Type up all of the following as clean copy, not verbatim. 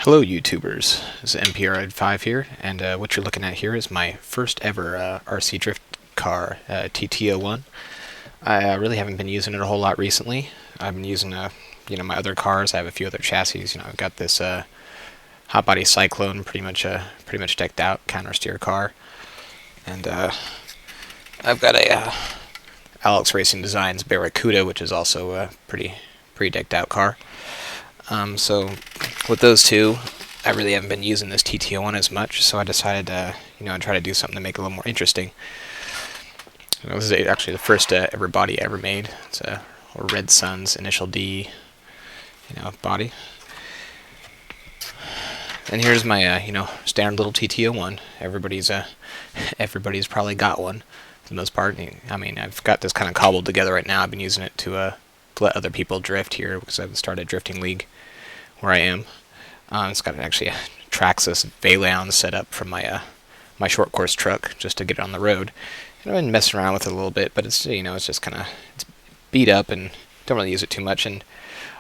Hello YouTubers, this is intoroduction here, and what you're looking at here is my first ever RC drift car, TT-01. I really haven't been using it a whole lot recently. I've been using my other cars. I have a few other chassis. I've got this hot body Cyclone, pretty much decked out counter steer car, and I've got a Alex Racing Designs Barracuda, which is also a pretty decked out car. So with those two, I really haven't been using this TT-01 as much, so I decided to, try to do something to make it a little more interesting. This is actually the first ever body I ever made. It's a Red Sun's Initial D, body. And here's my, standard little TT-01. Everybody's probably got one, for the most part. I mean, I've got this kind of cobbled together right now. I've been using it to let other people drift here because I've started a drifting league where I am. It's got actually a Traxxas Valeon set up from my my short course truck just to get it on the road. And I've been messing around with it a little bit, but it's it's just kind of beat up and don't really use it too much. And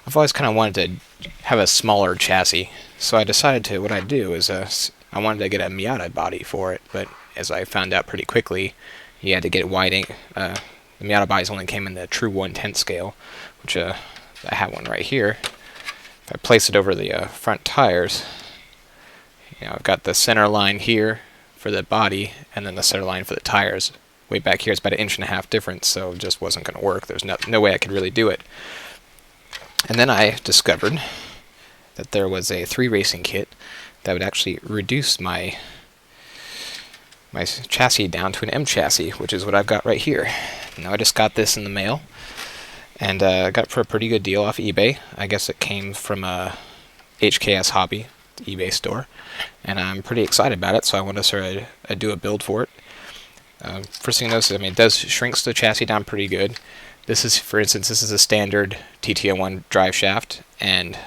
I've always kind of wanted to have a smaller chassis, so I decided what I'd do is I wanted to get a Miata body for it, but as I found out pretty quickly, you had to get wide. The Miata bodies only came in the true 1/10 scale, which I have one right here. If I place it over the front tires, I've got the center line here for the body, and then the center line for the tires. Way back here, it's about 1.5 inches difference, so it just wasn't going to work. There's no way I could really do it. And then I discovered that there was a 3 racing kit that would actually reduce my chassis down to an M chassis, which is what I've got right here. Now I just got this in the mail, and I got it for a pretty good deal off eBay. I guess it came from HKS Hobby, the eBay store, and I'm pretty excited about it, so I want to sort of do a build for it. First thing to notice is, it does shrinks the chassis down pretty good. This is, for instance, this is a standard TT-01 drive shaft, and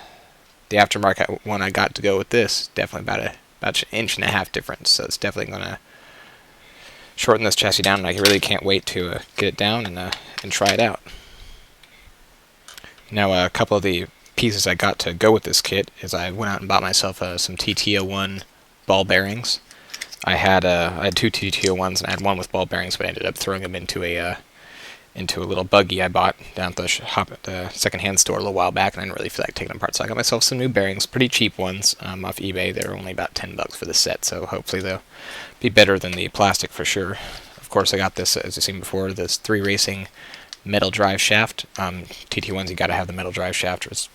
the aftermarket one I got to go with this, definitely about 1.5 inches difference, so it's definitely going to shorten this chassis down, and I really can't wait to get it down and try it out. Now, a couple of the pieces I got to go with this kit is I went out and bought myself some TT-01 ball bearings. I had 2 TT-01s, and I had one with ball bearings, but I ended up throwing them into a little buggy I bought down at the secondhand store a little while back, and I didn't really feel like taking them apart, so I got myself some new bearings, pretty cheap ones off eBay. They were only about $10 for the set, so hopefully they'll be better than the plastic for sure. Of course, I got this, as you've seen before, this 3 racing metal drive shaft. TT-01s, you got to have the metal drive shaft, or it's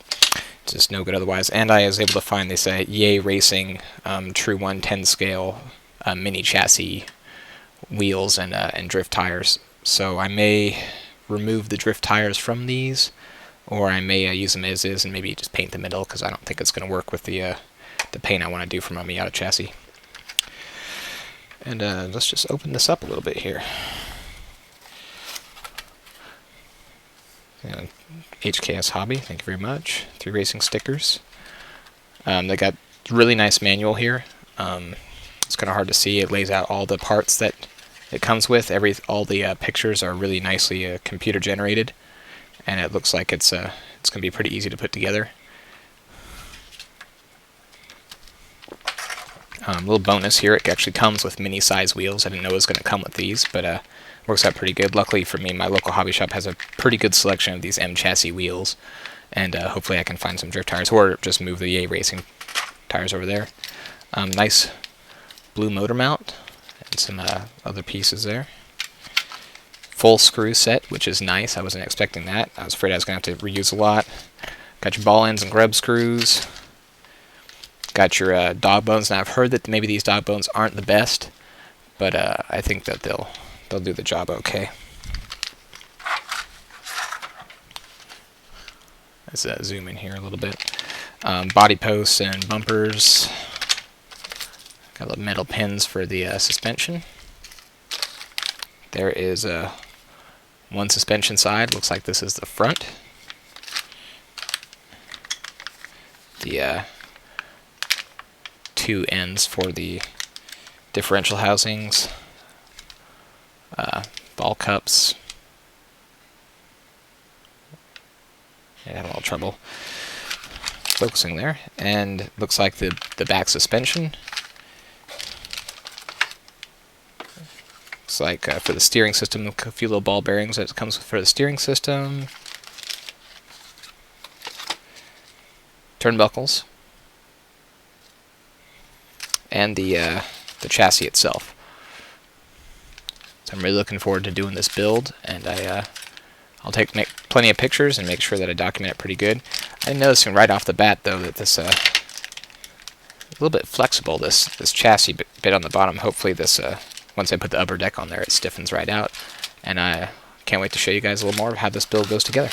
just no good otherwise. And I was able to find this Yay Racing true 1/10 scale mini chassis wheels and drift tires. So I may remove the drift tires from these, or I may use them as is and maybe just paint the middle, because I don't think it's going to work with the paint I want to do for my Miata chassis. And let's just open this up a little bit here. HKS Hobby, thank you very much. 3 racing stickers. They got really nice manual here. It's kind of hard to see. It lays out all the parts that it comes with. All the pictures are really nicely computer generated, and it looks like it's going to be pretty easy to put together. Little bonus here, it actually comes with mini size wheels. I didn't know it was going to come with these, but works out pretty good. Luckily for me, my local hobby shop has a pretty good selection of these M chassis wheels, and hopefully I can find some drift tires, or just move the Yay Racing tires over there. Nice blue motor mount, and some other pieces there. Full screw set, which is nice. I wasn't expecting that. I was afraid I was going to have to reuse a lot. Got your ball ends and grub screws. Got your dog bones. Now, I've heard that maybe these dog bones aren't the best, but I think that they'll do the job okay. Let's zoom in here a little bit. Body posts and bumpers. Got little metal pins for the suspension. There is one suspension side. Looks like this is the front. The 2 ends for the differential housings. Ball cups. I had a little trouble. focusing there. And looks like the back suspension. Looks like for the steering system, a few little ball bearings that comes for the steering system. Turnbuckles. And the chassis itself. So I'm really looking forward to doing this build, and I'll make plenty of pictures and make sure that I document it pretty good. I noticed right off the bat, though, that this a little bit flexible. This chassis bit on the bottom. Hopefully, this once I put the upper deck on there, it stiffens right out. And I can't wait to show you guys a little more of how this build goes together.